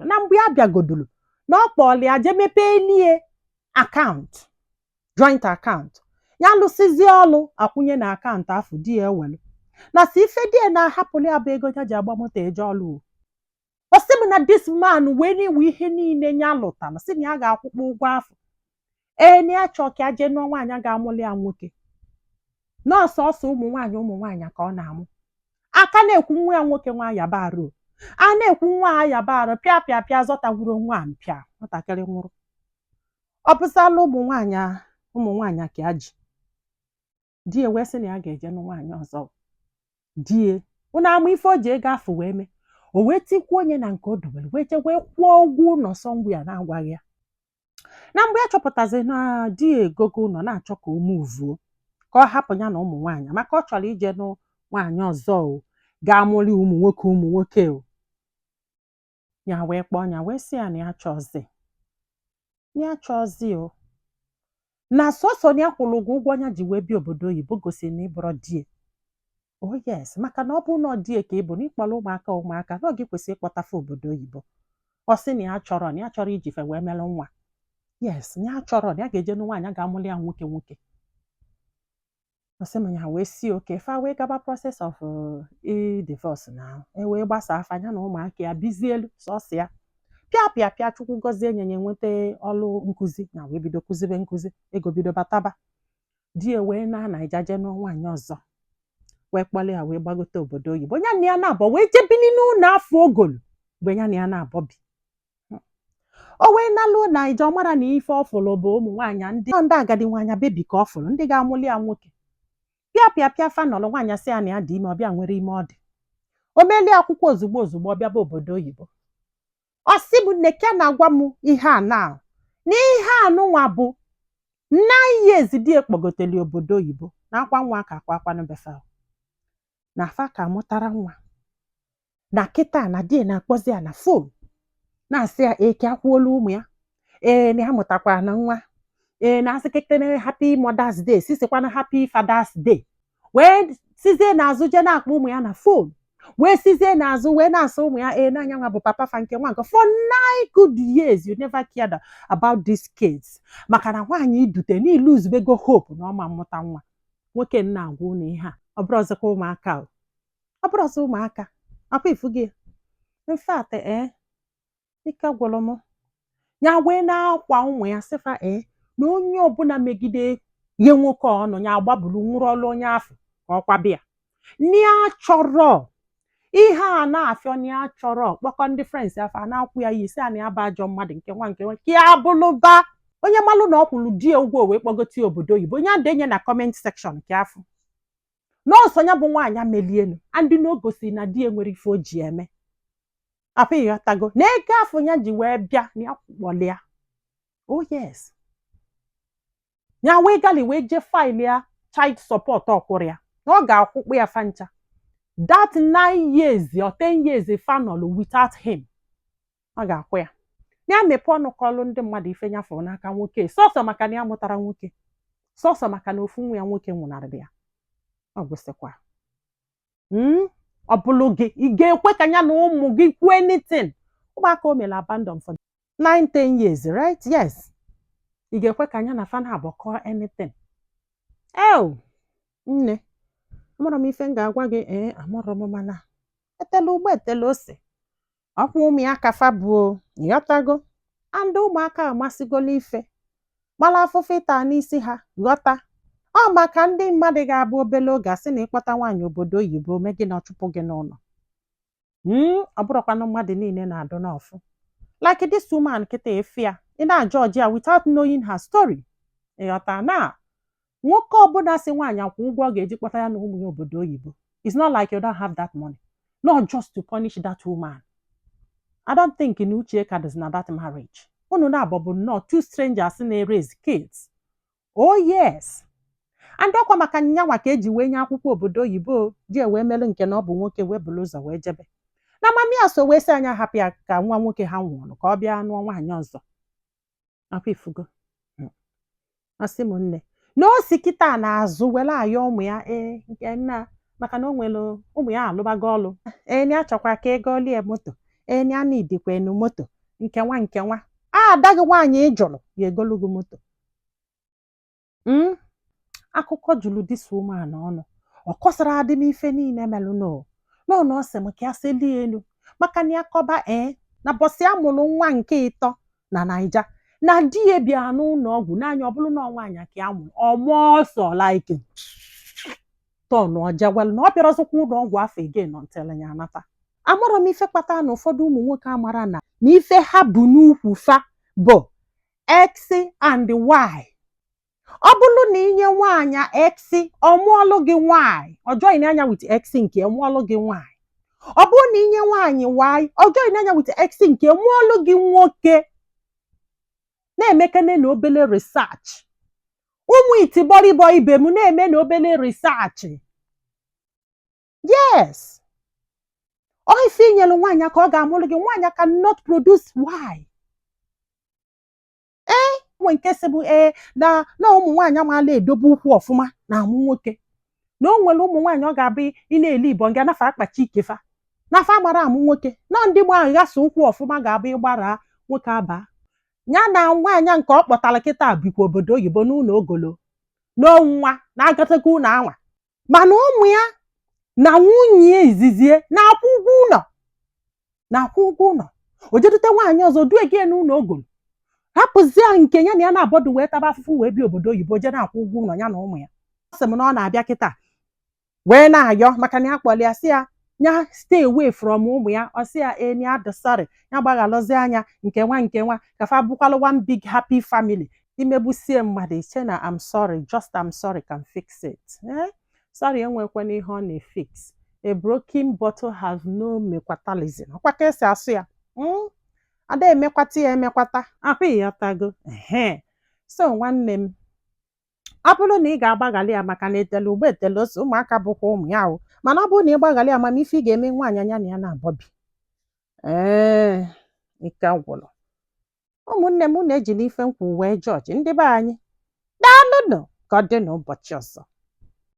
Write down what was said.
na mgbe ya bịagodulu na ọ kpọọla ya je mepee elie akaụntụ joint akaụntụ ya lụsizie ọlụ akwụnye na akaụntụ afọ di ya ewelu na si ife di ya na-ahapụrụ ya bụ ego ya ji agba moto eje ọlụ o sị m na this man wee na-ewe ihe niile ya lụtara si na ya ga-akwụkpọ ụgwọ afọ na ya chọọ ka ya jee nụọ nwaanyị ga-amụli ya nwoke nọọsụ ọsọ ụmụ nwaanyị ka ọ na-amụ aka na-ekwu nwa ya nwoke nwa yabarụ a na-ekwu nwa yabarụ pịa zọtagwuru nwa mpịa nwatakịrị nwụrụ ọ bụzala ụmụ nwaanyị ka ya ji die wee sị na ya ga-eje nụ nwaanyị ọzọ die ụnụ ama ife o ji ego afọ wee mee o wee tikwuo onye na nke o dobere wee jee wee kwụọ ụgwọ ụlọ sọngwu ya na-agwaghị ya na mgbe ya chọpụtazi na di ya egogo ụlọ na-achọ ka o muvuo ka ọ hapụ ya na ụmụ nwaanyị maka ọ chọrọ ije nụ nwaanyị ọzọ o ga-amụli ụmụ nwoke o ya wee kpọọ ya wee sị ya na ya chọzi o na sọsọ na ya kwụrụ ụgwọ ya ji wee bịa obodo oyibo gosiri na ịbụrụ die oh yes maka na ọ bụ na die ka ị bụ na ịkpọrọ ụmụaka na ọ gị kwesịrị ịkpọtafe obodo oyibo ọ sị na ya chọrọ iji fe wee melụ nwa yes na ya chọrọ na ya ga-eje nụ nwaanyị ga-amụli ya nwoke ọ sị m ya wee si oke fa wee gaba process of divorce na wee gbasa afa ya na ụmụaka ya bizielu sọsọ ya pịa chukwu gọzie enye nweta ọlụ nkụzi na wee bido kụzibe nkụzi ego bido bataba di ya wee na Naija je nụọ nwaanyị ọzọ wee kpọrọ ya wee gbagote obodo oyibo ya na ya na-abọ wee jebili n'ụlọ afọ ogolu mgbe ya na ya na-abọ bi o wee nalụ Naija ọ mara na ife ọ fụrụ bụ ụmụ nwaanyị ndị agadi nwaanyị bebi ka ọ fụrụ ndị ga-amụli ya nwoke pịa fanọlụ nwaanyị sị ya na ya dị ime ọbịa nwere ime ọ dị o melie akwụkwọ ozugbo ọ bịaba obodo oyibo ọ sị m nneke na-agwa m ihe a na n'ihe anụnwa bụ 9 years di ekpọgoteli obodo oyibo na akwa nwa ka akwanụ befa na afa ka mụtara nwa na kịta na di na-akpọzi ya na fon na-asị ya eke akwụolu ụmụ ya na ya mụtakwara na nwa na-asị kekere happy Mother's Day sisikwana happy Father's Day wee sizie n'azụ je na-akpọ ụmụ ya na fon wee sizie n'azụ wee na-asị ụmụ ya n'anya nwa bụ papa fa nke nwa nke for 9 good years you never cared about these kids maka na nwaanyị idute n'ilu uzubego hope na ọma mmụta nwa nwoke nna agwa ụnụ ihe a ọ bụrụ ọzọkwa ụmụaka ọ bụrụ ọzọ ụmụaka akwa ifu gị in fact ike gwụrụ m ya wee na-akwa ụmụ ya sịfa na onye ọbụla megide ihe nwoke ọnụ ya agbabulu nwụrụ ọlụ onye afọ ka ọ kwabịa ya chọrọ ihe a na-afịọ na ya chọrọ kpọkọ ndị frens afọ a na-akwụ ya isi a na ya bụ ajọ mmadụ nke nwa ka ya bụlụba onye malụ na ọ kwụrụ di ya ụgwọ wee kpọgote obodo oyibo onye adenye na kọment sekshọn ka afọ nọọsụ ya bụ nwaanyị melienu ndị na o gosiri na di ya nwere ife o ji eme afọ ịghọtago na ego afọ ya ji wee bịa na ya kwụkpọli ya oh yes ya wee gali wee jee faịlụ ya child support ọkwụrụ ya na ọ ga-akwụkpọ ya fancha that 9 years or 10 years fanọlụ without him ọ ga-akwụ ya ya mepe ọnụ kọlụ ndị mmadụ ife nyafụrụ n'aka nwoke sọsọ maka na ya mụtara nwoke sọsọ maka na ofu nwa ya nwoke nwụnarịrị ya ọ gwụsịkwa ọ bụlụ gị ị ga-ekwe ka ya na ụmụ gị kwuo anything ụmụaka o mere abandon for 9-10 years right yes ị ga-ekwe ka ya na fana abụkọ anything nne amụrụ m ife m ga-agwa gị amụrụ m mana etela ụgbọ etela ose ọkwa ụmụ ya kafa bụ ghọtago ndị ụmụaka amasịgola ife gbala afụfụ ịta n'isi ha ghọta ọ maka ndị mmadụ ga-abụ obele oge asị na ịkpọta nwaanyị obodo oyibo mee gị na ọchụpụ gị n'ụlọ ọ bụrụkwanụ mmadụ niile na-adụ n'ọfụ like this woman kịta efe ya ị na-ajọ ọjị ya without knowing her story ịghọta na nwoke ọbụla si nwaanyị akwụ ụgwọ ọ ga-eji kpọta ya na ụmụ ya obodo oyibo it's not like you don't have that money not just to punish that woman. I don't think in uche ka does na that marriage unu na-abọbụ nnọọ two strangers na-raise kids oh yes and ọkwa maka nyanwa ka eji wee nye akwụkwọ obodo oyibo ji wee melụ nke na ọ bụ nwoke wee bụrụ ụzọ wee jebe na mami ya so wee sị anya hapụ ya ka nwa nwoke ha nwụrụ ka ọ bịa nụọ nwaanyị ọzọ akwa ifugo asị m nne na o si kịta n'azụ were ayọ ụmụ ya nke nna maka na o nwere ụmụ ya alụbago ọlụ na achọkwa ka ego lie moto na ana idikwenu moto nke nwa ada gị nwaanyị ị jụrụ ya egolu gị moto. Akụkọ juru dịsa umeala ọnụ ọ kọsara adị m ife niile melụ n'ọnụ ọ sị m ka ya selie elu maka na ya kọba na bọsị a mụrụ nwa nke ịtọ na Naija na di ya bịa n'ụlọ ọgwụ n'anya ọ bụrụ na nwaanyị ka ya mụrụ ọmụọ ọsọ like tọn ọjewel na ọ bịarazikwa ụlọ ọgwụ afọ ege nọ ntele ya anata. Amarọ m ife kpatara na ụfọdụ ụmụ nwoke amara na ife ha bụ n'ukwu fa bụ X and Y. Ọ bụrụ na inye nwaanyị X ọmụọlụ gị nwaanyị ọjọọ anya with X nke mụọlụ gị nwaanyị. Ọ bụrụ na inye nwaanyị Y ọjọọ anya with X nke mụọlụ gị nwoke. Na-emekene na obele research. Ụmụ itibọrịbọ ibe m na-eme na obele research. Yes. Ọ ife inyelu nwaanyị ka ọ ga-amụlụ gị nwaanyị cannot produce Y. Nwe nke si bụ na ụmụ nwaanyị amaala edobe ụkwụ ọfụma na-amụ nwoke na o nwere ụmụ nwaanyị ọ ga-abụ ị na-ele Igbo nga nafa akpachi ikefa nafa amara amụ nwoke na ndị gba aghasa ụkwụ ọfụma ga-abụ ịgbara nwoke aba ya na nwaanyị nke ọ kpọtara kịta bikwa obodo oyibo n'ụlọ ogolo n'ọnwa na-agatakwa ụlọ anwa mana ụmụ ya na nwunye izizie na-akwụ ụgwọ ụlọ o jedute nwaanyị ọzọ due gị n'ụlọ ogolo hapụzie nke ya na ya na-abọdụ wee taba afụfụ wee bịa obodo oyibo je na-akwụ ụgwọ ụlọ ya na ụmụ ya. Ọ sị m na ọ na-abịa kịta wee na-ayọ maka na ya kpọrọ ya sị ya stay away from ụmụ ya ọ sị ya eni adị sorry ya gbaghalụzi anya nke nwa kafa bụkwalụ one big happy family. Imegbusie mmadụ iche na I'm sorry just I'm sorry can fix it. Sorry enwekwana ihe ọ na-efix. A broken bottle has no mekwatalism. Ọkwa ka esi asụ ya ada emekwata ya emekwata ahụ ya tago. So nwanne m ọ bụrụ na ị ga-agbaghali ya maka na etele ugbo etele ose ụmụaka bụkwa ụmụ ya o mana ọ bụrụ na ị gbaghali amamife ị ga-eme nwaanyị anya na ya na-abọbi ike gwụrụ. Ụmụnne m na-ejila ife nkwụ wee jọji ndị be anyị daalụnụ ka ọ dị n'ụbọchị ọzọ.